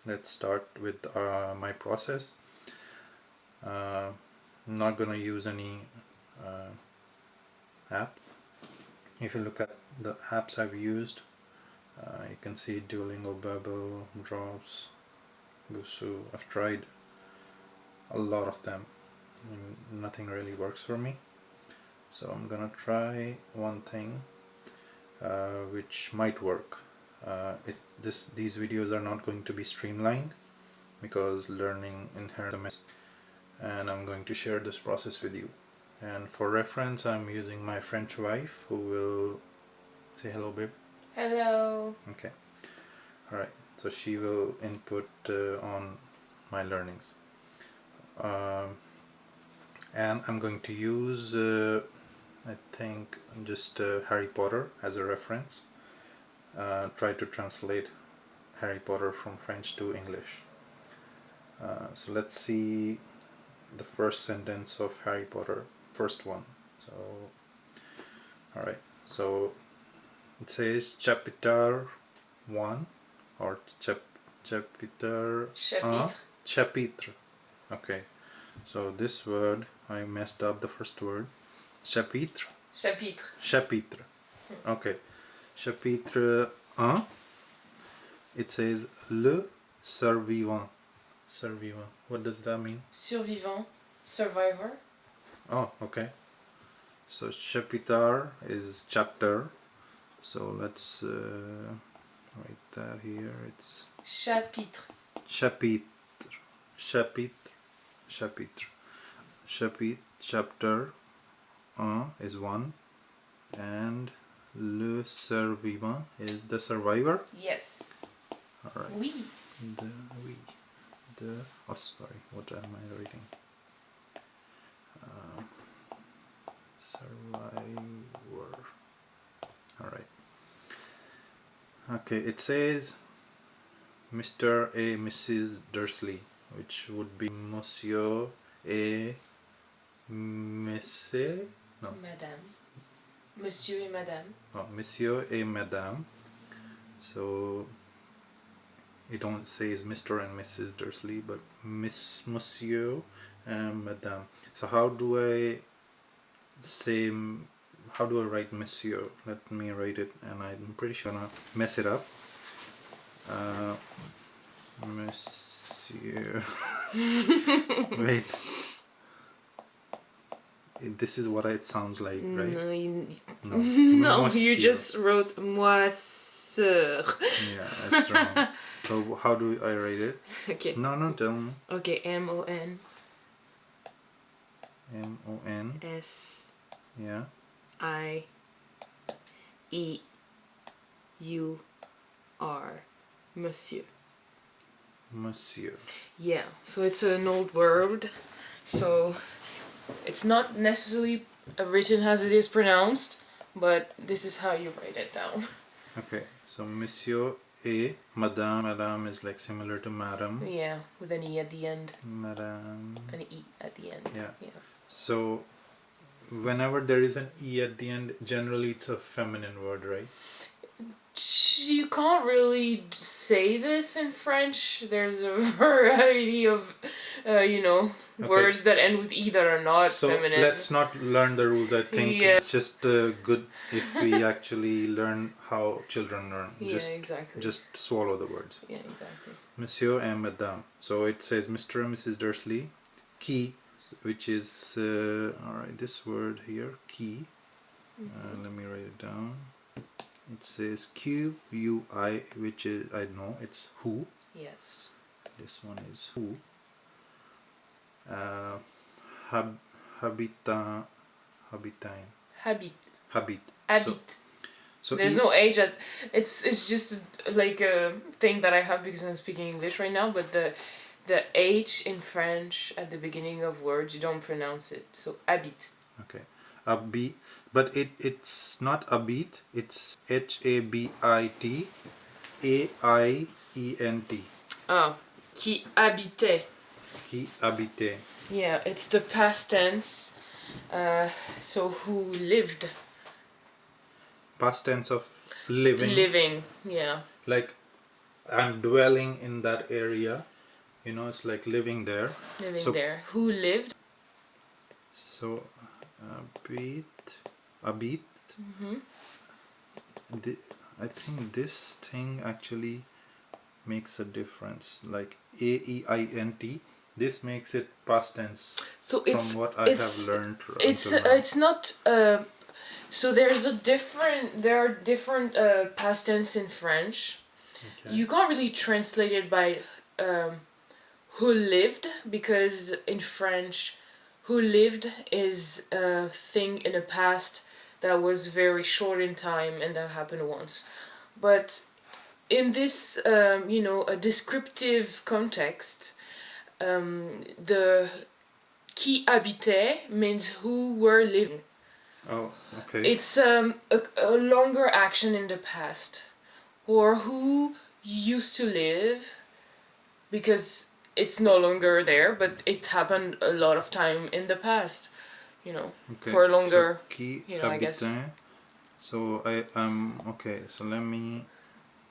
let's start with my process. I'm not gonna use any app. If you look at the apps I've used, you can see Duolingo, Babbel, Drops, Busuu. I've tried a lot of them and nothing really works for me. So I'm gonna try one thing which might work. These videos are not going to be streamlined because learning inherently, and I'm going to share this process with you. And for reference, I'm using my French wife, who will say hello, babe. Hello. Okay. All right. So she will input on my learnings, and I'm going to use I think just Harry Potter as a reference. Try to translate Harry Potter from French to English. So let's see the first sentence of Harry Potter, first one. So, alright, so it says chapitre 1 or chapitre. Chapitre. Okay, so this word, I messed up the first word. Chapitre. Chapitre. Okay. Chapitre 1. It says le survivant. Survivant. What does that mean? Survivant. Survivor. Oh, okay. So chapitre is chapter. So let's write that here. It's chapitre. Chapitre. Chapitre. Chapitre. Chapitre. Chapter 1 is 1. And le survivant is the survivor? Yes. Alright. Oui. Oh, sorry, what am I writing? Survivor. Alright. Okay, it says Mr. A. Mrs. Dursley, which would be Monsieur et Monsieur? No. Madame. Monsieur et Madame. Oh, Monsieur et Madame. So it don't says Mr. and Mrs. Dursley, but Monsieur and Madame. So how do I write Monsieur? Let me write it, and I'm pretty sure I'm gonna mess it up. Monsieur. Wait. This is what it sounds like, right? No, no, you just wrote moi sœur. Yeah, that's wrong. So how do I write it? Okay. No, tell me. Okay, M-O-N. M-O-N. S. Yeah. I-E-U-R. Monsieur. Monsieur. Yeah, so it's an old word. So it's not necessarily written as it is pronounced, but this is how you write it down. Okay, so Monsieur et Madame. Madame is like similar to Madame. Yeah, with an E at the end. Madame. An E at the end. Yeah. So whenever there is an E at the end, generally it's a feminine word, right? You can't really say this in French. There's a variety of, words that end with E that are not feminine. So let's not learn the rules. I think it's just good if we actually learn how children learn. Exactly. Just swallow the words. Yeah, exactly. Monsieur and Madame. So it says Mr. and Mrs. Dursley. Qui, which is, alright, this word here, qui. Let me write it down. It says Q-U-I, which is, I know, it's who. Yes. This one is who. Habitant. Habit. So there's no H at, it's just like a thing that I have because I'm speaking English right now, but the H in French at the beginning of words, you don't pronounce it. So habit. Okay. Habit. But it's not habit, it's H-A-B-I-T A-I-E-N-T. Oh, qui habitait. Qui habitait. Yeah, it's the past tense. So who lived. Past tense of living. Living, yeah. Like I'm dwelling in that area. You know, it's like living there. Living So, there. Who lived? so habit. Mm-hmm. I think this thing actually makes a difference. Like AEINT. This makes it past tense. So From what I have learned until now. it's not. So there are different past tense in French. Okay. You can't really translate it by who lived, because in French, who lived is a thing in the past that was very short in time and that happened once. But in this, a descriptive context, the qui habitait means who were living. Oh, okay. It's a longer action in the past, or who used to live, because it's no longer there, but it happened a lot of time in the past, Okay. for a longer, So, qui I guess. habitait. So I okay. So let me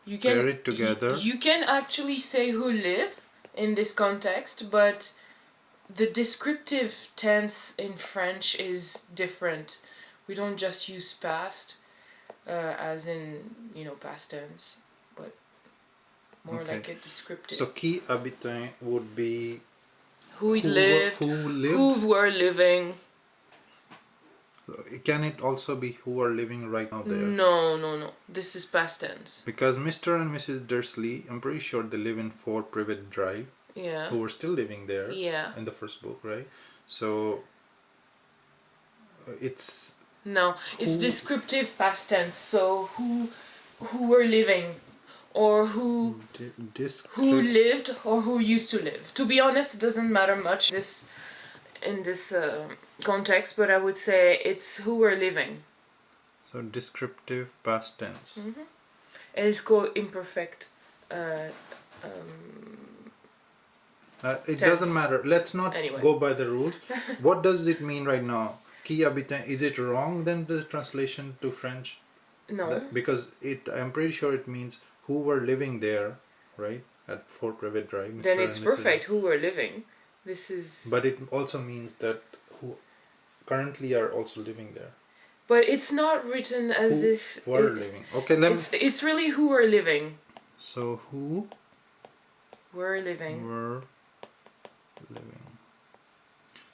You pair can it together. you can actually say who lived in this context, but the descriptive tense in French is different. We don't just use past, as in past tense, but more Okay. like a descriptive. So qui habitait would be who lived, who were living. Can it also be who are living right now there? No. This is past tense. Because Mr. and Mrs. Dursley, I'm pretty sure they live in 4 Privet Drive. Yeah. Who were still living there. Yeah. In the first book, right? So it's no, it's descriptive past tense. So who were living, or who lived, or who used to live. To be honest, it doesn't matter much in this context, but I would say it's who were living. So descriptive past tense. Mm-hmm. And it's called imperfect. It doesn't matter. Let's not go by the rules. What does it mean right now? Qui habitait, is it wrong then, the translation to French? No. Because I'm pretty sure it means who were living there, right? At 4 Privet Drive. Mr. Then it's perfect, who were living. This is... But it also means that who currently are also living there. But it's not written as who if... were living. Okay, it's really who were living. So who... were living.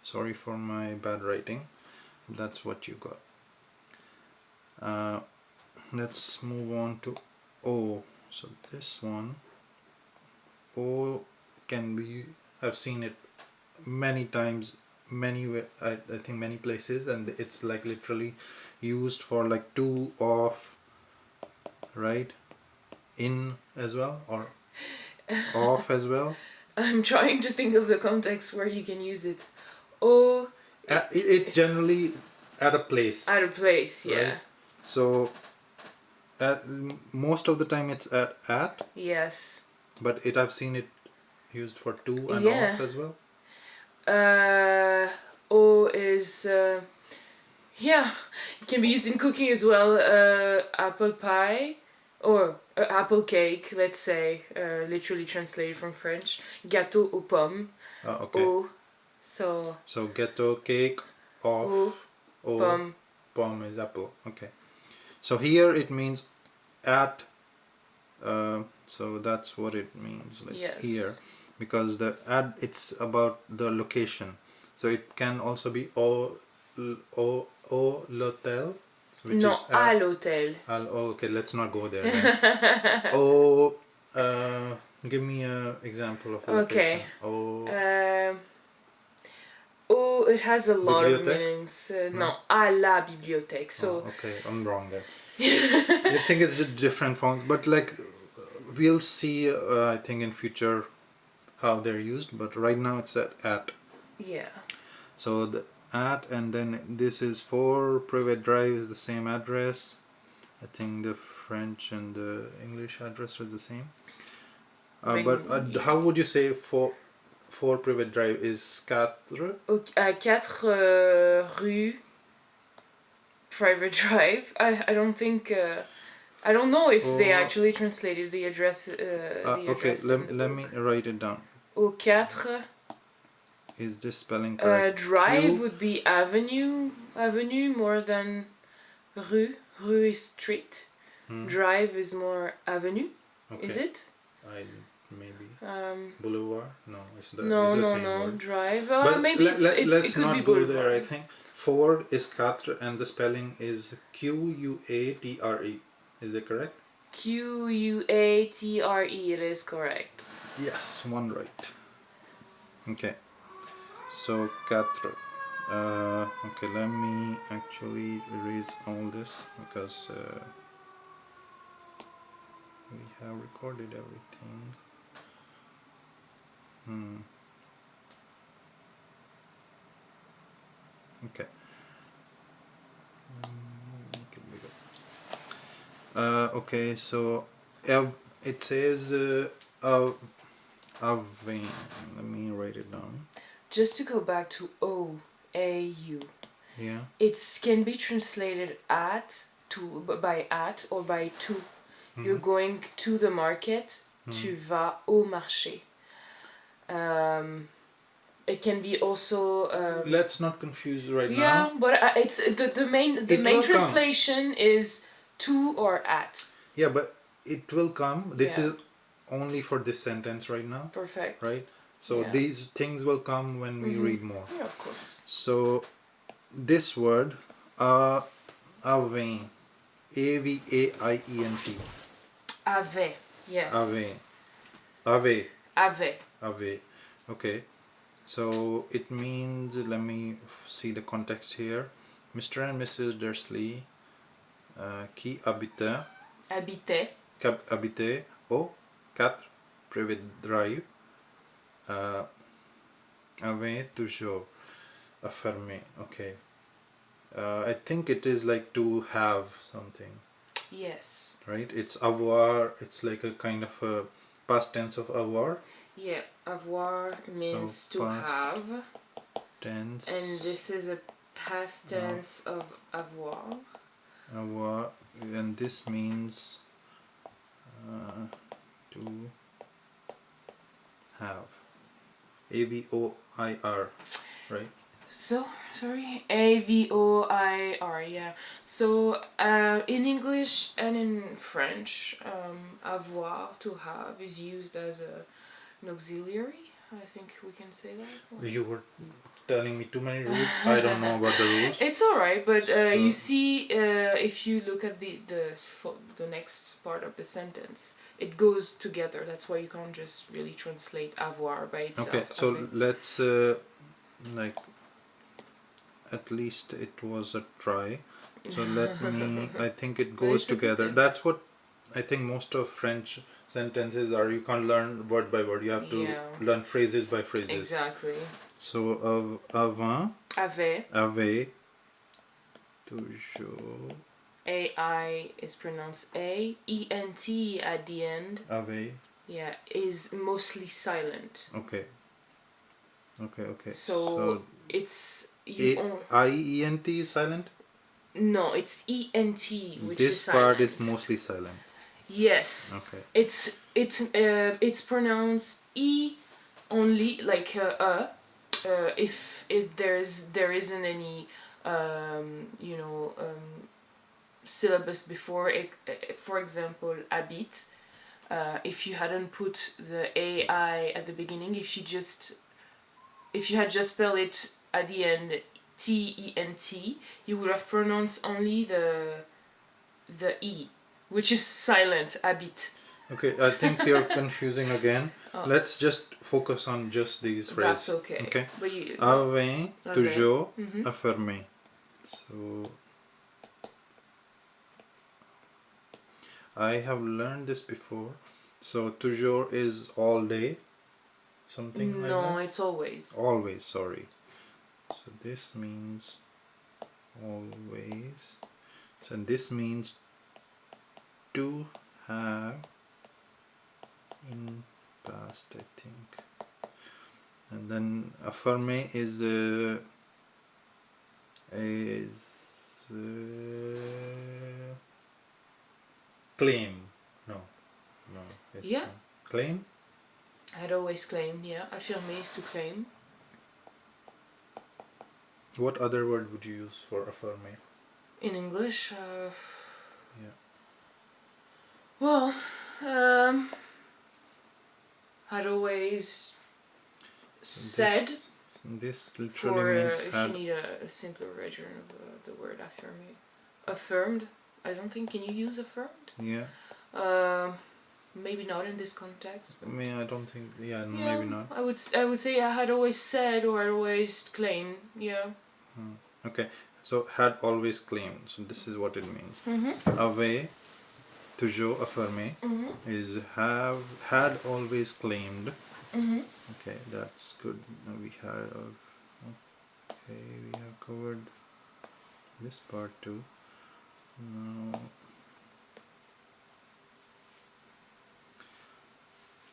Sorry for my bad writing. That's what you got. Let's move on to O. So this one, O can be, I've seen it many times, I think many places, and it's like literally used for like to, off, right? In as well, or off as well. I'm trying to think of the context where you can use it. O. It's generally at a place. At a place, yeah. Right? So most of the time it's at. Yes. But I've seen it used for to and off as well. O is it can be used in cooking as well. Apple pie or apple cake, let's say, literally translated from French. Gâteau aux pommes. Okay. O. So gâteau, cake, off, pomme is apple. Okay. So here it means at. So that's what it means, like here, because the at, it's about the location. So it can also be au l'hôtel. No, à l'hôtel. Okay, let's not go there then. Give me an example of a location. It has a lot of meanings. No, à la bibliothèque. So. Okay, I'm wrong there. I think it's just different forms, but like we'll see. I think in future how they're used, but right now it's at. Yeah. So the at, and then this is 4 Privet Drive is the same address. I think the French and the English address are the same. But how would you say 4 Privet Drive is 4? 4 rue Private Drive. I don't think... I don't know if they For- actually translated the address. okay, In the let book. me write it down. Au 4. Is this spelling correct? Drive Q. would be avenue. Avenue more than rue. Rue is street. Drive is more avenue. Okay. Is it? Maybe. Boulevard? No, it's the same word. Drive. But Maybe let's it could not be go boulevard. there. I think 4 is quatre and the spelling is Quatre. Is it correct? Quatre. It is correct. Yes, one right. Okay. So quatre. Okay, let me actually erase all this because we have recorded everything. Okay. Make it bigger. Okay, so it says Avin. Let me write it down. Just to go back to O-A-U. Yeah. It can be translated by at or by to. You're going to the market. Tu vas au marché. It can be also. Let's not confuse right now. Yeah, but it's the main translation is to or at. Yeah, but it will come. This is only for this sentence right now. Perfect. Right. So these things will come when we read more. Yeah, of course. So this word, avain, A-V-A-I-E-N-T. Ave. Yes. Ave. Okay. So it means, let me see the context here. Mr. and Mrs. Dursley qui habitaient au 4 Private Drive avaient toujours affirmé. Okay. I think it is like to have something. Yes. Right? It's avoir. It's like a kind of a past tense of avoir. Yeah, avoir means So to have. Tense. And this is a past tense of avoir. Avoir, and this means to have. A-V-O-I-R, right? So, sorry, A-V-O-I-R, yeah. So, in English and in French, avoir, to have, is used as an auxiliary. I think we can say that. You were telling me too many rules. I don't know about the rules. It's alright, but you see, if you look at the next part of the sentence, it goes together. That's why you can't just really translate avoir by itself. Okay, so let's like, at least it was a try. So let me, I think it goes together. That's what I think most of French sentences are. You can't learn word by word. You have to learn phrases by phrases. Exactly. So avant, avait, toujours. A-I is pronounced A. E-N-T at the end. Avait. Yeah, is mostly silent. Okay. So it's I-E-N-T is silent? No, it's E-N-T, which is silent. This part is mostly silent. Yes. Okay. It's pronounced E only, like if there isn't any syllabus before it. For example, habite. If you hadn't put the AI at the beginning, if you had just spelled it at the end T-E-N-T, you would have pronounced only the E, which is silent, habite. Okay, I think you're confusing again. Let's just focus on just these phrases. That's okay. Okay. But Avait, toujours, affirmé. So I have learned this before. So toujours is all day. Something like that? No, it's always. Always, sorry. So this means always. So this means to have in past, I think. And then affirmer is Claim. No. No. It's Yeah. not. Claim? I'd always claim, yeah. Affirmer is to claim. What other word would you use for affirmer? In English, Yeah. well, I'd always said, This literally for means if had. you need a simpler version of the word affirmer. Affirmed. I don't think. Can you use affirmed? Yeah. Maybe not in this context. I mean, I don't think. Yeah, no, Yeah, maybe not. I would say I had always said or I always claimed. Yeah. Okay. So had always claimed. So this is what it means. Mhm. Avait, toujours affirmé, Mhm. is had always claimed. Mhm. Okay, that's good. Now we have. Okay, we have covered this part too. Now,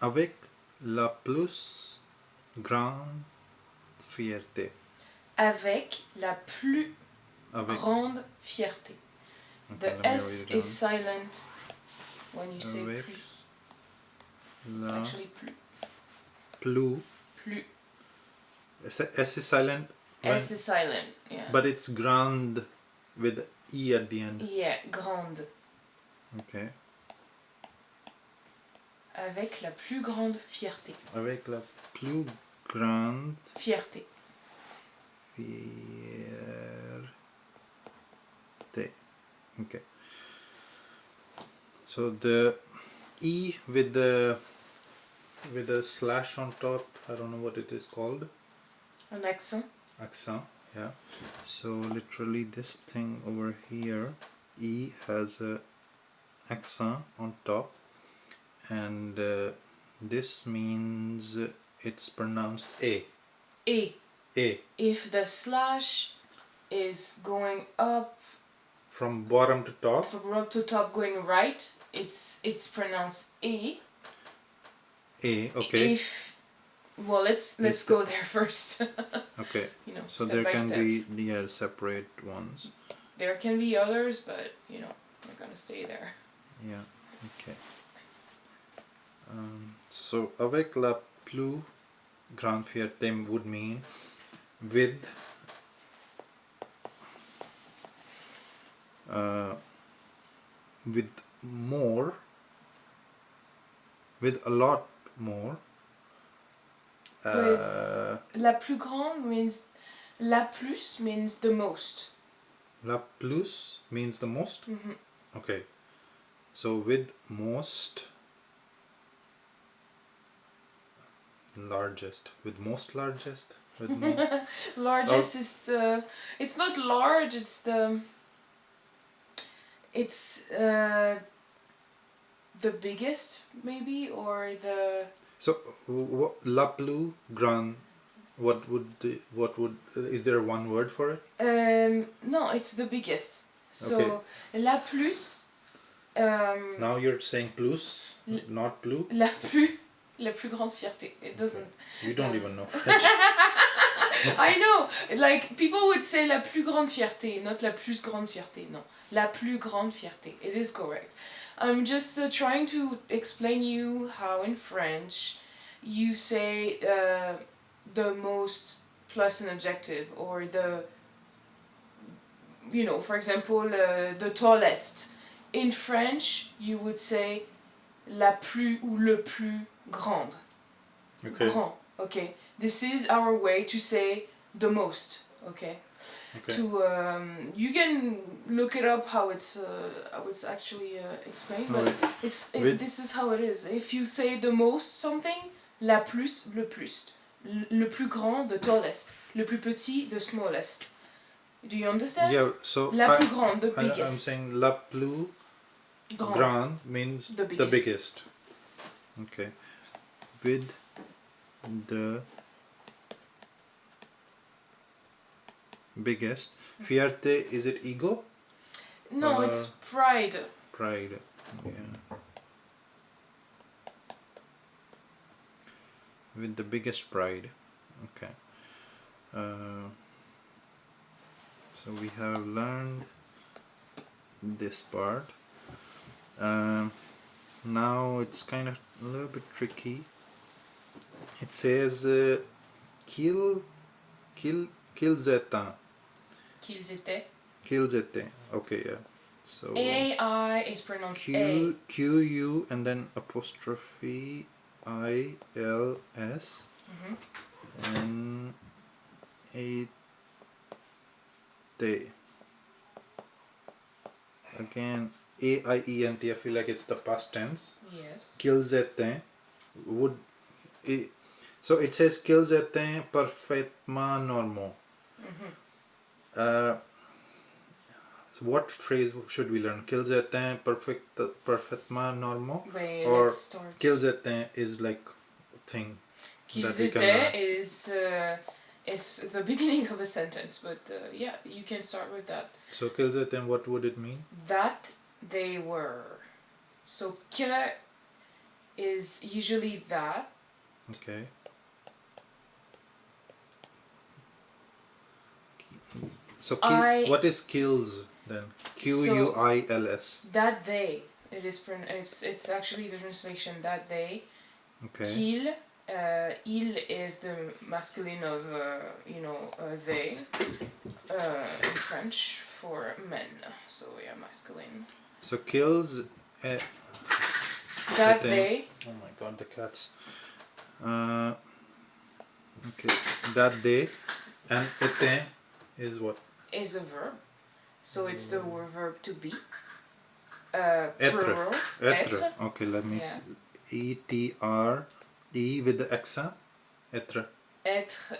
avec la plus grande fierté. Avec la plus Avec. grande fierté. Okay, The let me S write it is down. silent when you say Avec plus. It's la actually plus. plus. Plus. S is silent. S is silent. Yeah. But it's grand with E at the end. Yeah, grande. Okay. Avec la plus grande fierté. Avec la plus grande Fierté. fierté. Okay. So the E with the slash on top, I don't know what it is called. Un accent. Accent, yeah. So literally this thing over here, E has a accent on top, and this means it's pronounced A. Et. A. If the slash is going up From bottom to top. from bottom to top going right, it's pronounced E. A. Okay. If well, let's It's go there first. Okay. You know, So step there by can step. be separate ones. There can be others, but you know, we're gonna stay there. Yeah. Okay. So avec la plus grande fierté would mean with more, with a lot more. La plus grande means la plus means the most. La plus means the most. Mm-hmm. Okay. So with most, largest, with most largest, with Largest is the. It's not large. It's the. It's the biggest maybe or the. So la plus grande. What would is there one word for it? No, it's the biggest. So Okay. la plus. Now you're saying plus, not plus. La plus grande fierté. It doesn't. You don't even know French. I know, like people would say la plus grande fierté, not la plus grande fierté. No, la plus grande fierté. It is correct. I'm just trying to explain you how in French you say the most plus an adjective or the, you know, for example, the tallest. In French, you would say la plus ou le plus grande. Okay. Grand. Okay. This is our way to say the most. Okay. Okay. To you can look it up how it's actually explained, but this is how it is. If you say the most something, la plus, le plus, le plus grand, the tallest, le plus petit, the smallest. Do you understand? Yeah. So La plus grande, the I'm biggest. saying la plus grande means the biggest. Okay. With the biggest. Fierté, is it ego? No, it's pride. Pride. Yeah. With the biggest pride. Okay. So we have learned this part. Now it's kind of a little bit tricky. It says qu'ils étaient. Qu'ils étaient. Qu'ils étaient. Okay, yeah. So AI is pronounced Q-U and then apostrophe I-L-S and A-T. Again, A-I-E-N-T. I feel like it's the past tense. Yes. Qu'ils étaient would... So it says qu'ils étaient parfaitement normaux. What phrase should we learn? Qu'ils étaient parfaitement normaux? Wait, Or let's start. qu'ils étaient is like thing Qu'ils that we can learn. étaient is the beginning of a sentence, but yeah, you can start with that. So qu'ils étaient, what would it mean? That they were. So que is usually that. Okay. So what is kills then? Q-U-I-L-S. That they. It's actually the translation that they. Okay. Qu'il. Il is the masculine of they in French for men. So yeah, masculine. So kills. That they. Oh my god, the cats. Okay, that they and était is what? Is a verb. So it's the verb to be. Être. Être. Okay, let me see. E-T-R-E with the accent. Être. Être,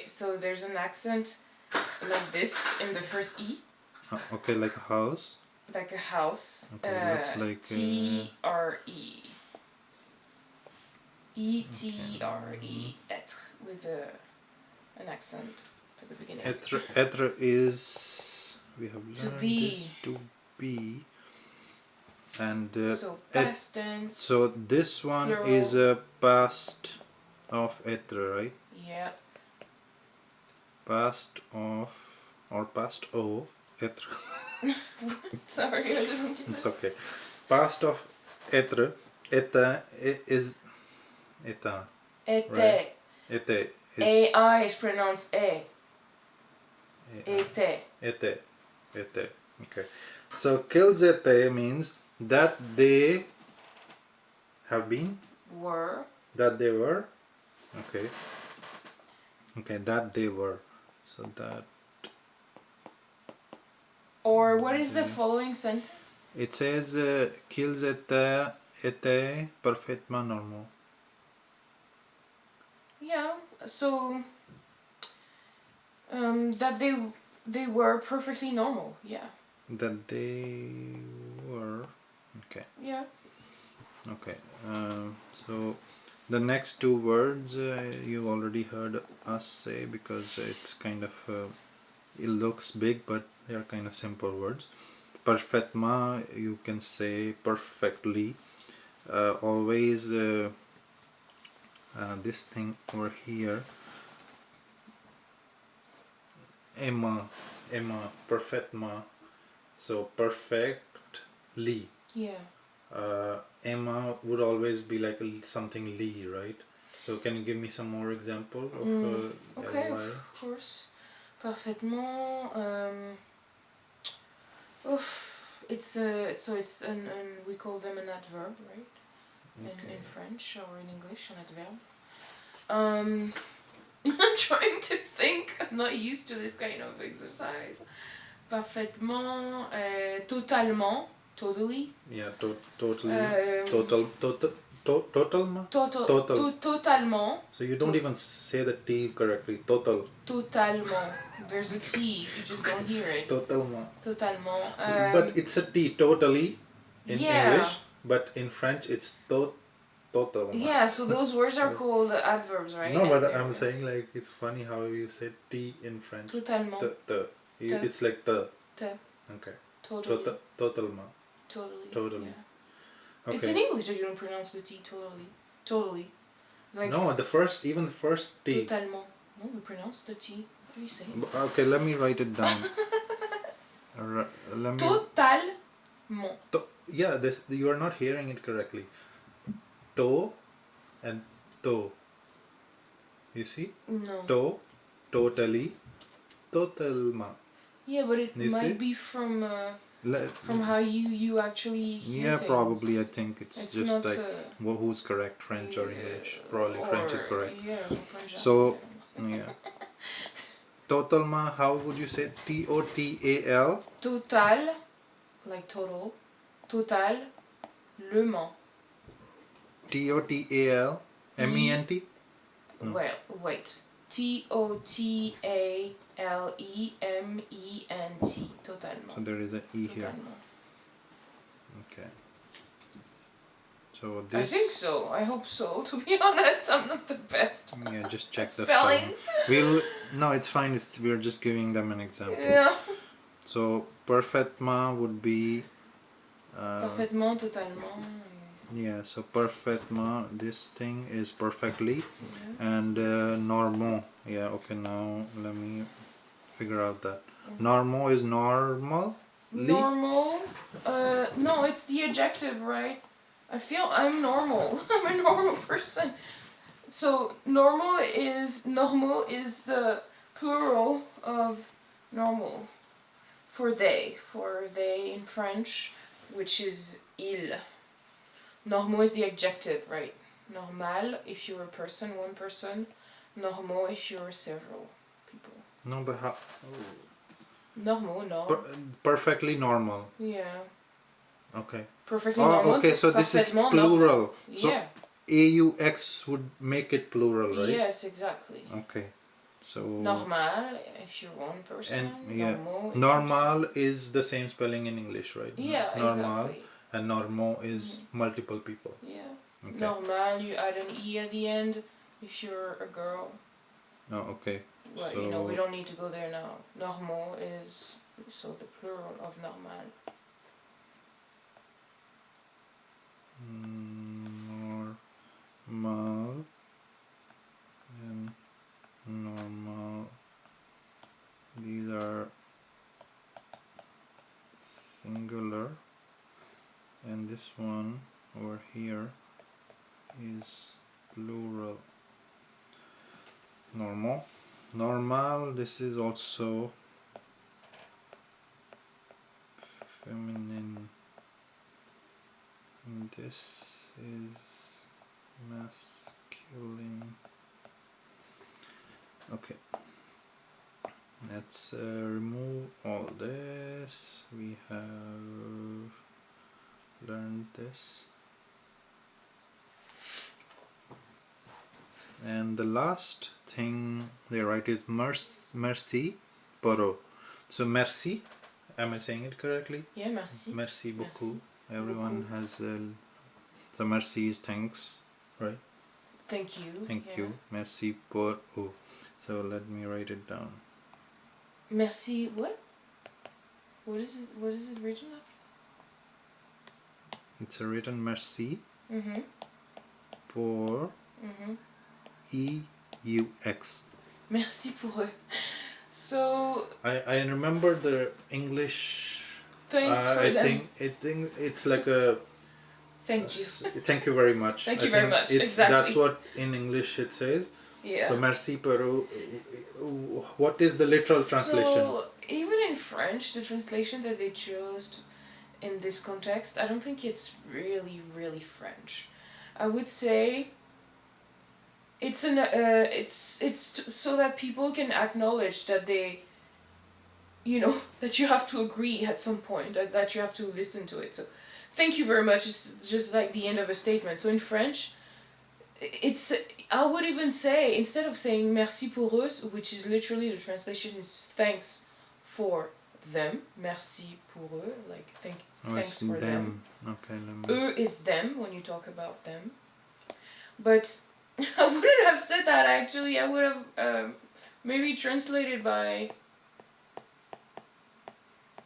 so there's an accent like this in the first E. Okay, like a house. Like a house. Okay, looks like T-R-E. E-T-R-E. Être with an accent at the beginning. Être is, we have learned to be. this, to be. And so past tense. so this one plural. is a past of être, right? Yeah. Past of or past o être. Sorry, I didn't get It's okay. Past of être. Était is étant. Était. Right? Était is A-I is pronounced A. Était. Était. Était. Okay. So qu'ils étaient means that they have been. Were. That they were. Okay. Okay, that they were. So that. Or what is the following sentence? It says qu'ils étaient parfaitement normaux. Yeah, so that they were perfectly normal. Yeah. That they were. Okay. Yeah. Okay. So the next two words you already heard us say because it's kind of it looks big, but they are kind of simple words. Parfaitement, you can say perfectly. Always this thing over here. Emma, parfaitement. So perfectly. Yeah. Emma would always be like something Lee, right? So can you give me some more example of Okay, LY? of course. Parfaitement. It's an we call them an adverb, right? Okay. In French or in English, an adverb. I'm trying to think. I'm not used to this kind of exercise. Parfaitement. Totalement. Totally. Yeah, totally. Totalement? Totalement. So you don't even say the T correctly. Totalement. There's a T. You just don't hear it. Totalement. Totalement. But it's a T totally in yeah. English, but in French it's totalement. Yeah, so those words are called adverbs, right? No, but I'm saying like it's funny how you say T in French. Totalement. It's like the. Okay. Totally. Totalement. Totally. Yeah. Okay. It's in English that you don't pronounce the T totally. Like no, the first T. Totalement. No, we pronounce the T. What are you saying? Okay, let me write it down. Let me. Totalement. Yeah, this you are not hearing it correctly. To and to. You see? No. To, totally, totalma. Yeah, but it You see? might be from Le- how you actually hear yeah, things. probably. I think it's just not like who's correct, French or English. Probably or French is correct. yeah, French. So yeah, totalma. How would you say? Total. Total, like total. Total, Le Mans. Total. Ment. No. Well, wait. Totalement. Totalement. So there is an e here. Totalement. Okay. So this. I think so. I hope so. To be honest, I'm not the best. Yeah, just check the spelling. We'll no, it's fine. We're just giving them an example. Yeah. So parfaitement would be. Parfaitement, totalement. Yeah. So parfaitement. This thing is perfectly, Yeah. and normal. Yeah. Okay. Now let me figure out that. Normal is normal. Normal. No, it's the adjective, right? I feel I'm normal. I'm a normal person. So normal is the plural of normal. For they in French, which is il. Normal is the adjective, right? Normal if you're a person, one person. Normal if you're several people. No, but how? Normal, no. Perfectly normal. Yeah. Okay. Perfectly normal. Okay. So this is plural. Normal. So Yeah. aux would make it plural, right? Yes, exactly. Okay. So Normal if you're one person. and yeah, Normal is the same spelling in English, right? Yeah, Normal exactly. and normal is multiple people. Yeah. Okay. Normal, you add an e at the end if you're a girl. Oh, okay. Well, So we don't need to go there now. Normal is so the plural of normal. normal and normal. These are singular, and this one over here is plural. Normal, this is also feminine, and this is masculine. Okay, let's remove all this. We have learned this, and the last thing they write is merci poro. So merci, am I saying it correctly? Yeah, merci. Merci beaucoup. Merci. Everyone Beaucoup. has the merci is thanks, right? Thank you. Thank you. Merci pour ou. So let me write it down. Merci. What? What is it? What is it written up? It's a written merci Mhm. pour Mhm. EUX. Merci pour eux. So I remember the English. thanks for I them. think it's like a. Thank you. Thank you very much. Thank I you very think much. That's Exactly. what in English it says. Yeah. So merci pour. What is the literal translation? So even in French, the translation that they chose in this context, I don't think it's really French. I would say it's so that people can acknowledge that they, that you have to agree at some point, that you have to listen to it. So thank you very much is just like the end of a statement. So in French, I would even say, instead of saying merci pour eux, which is literally the translation is thanks for them, merci pour eux, like thanks for them. Okay. Eux is them when you talk about them. But I wouldn't have said that actually. I would have maybe translated by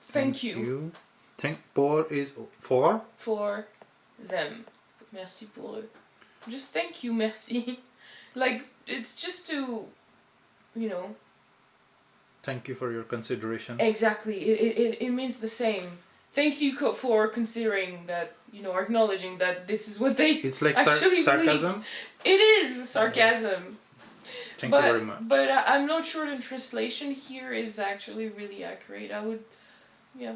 thank you. Pour is for? For them. Merci pour eux. Just thank you, merci. Like, it's just to, Thank you for your consideration. Exactly. It means the same. thank you for considering that, acknowledging that this is what they It's like actually sarcasm. believed. It is sarcasm. Thank you very much. But I'm not sure the translation here is actually really accurate. I would, yeah.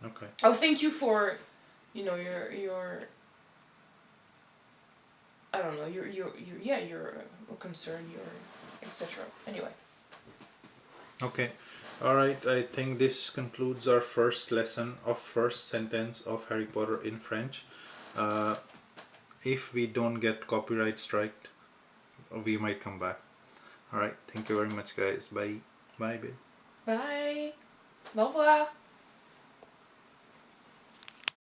Okay. I'll thank you for, your I don't know, your concern, your etc. Anyway. Okay. All right. I think this concludes our first lesson of first sentence of Harry Potter in French. If we don't get copyright striked, we might come back. All right. Thank you very much, guys. Bye. Bye, babe. Bye. Au revoir.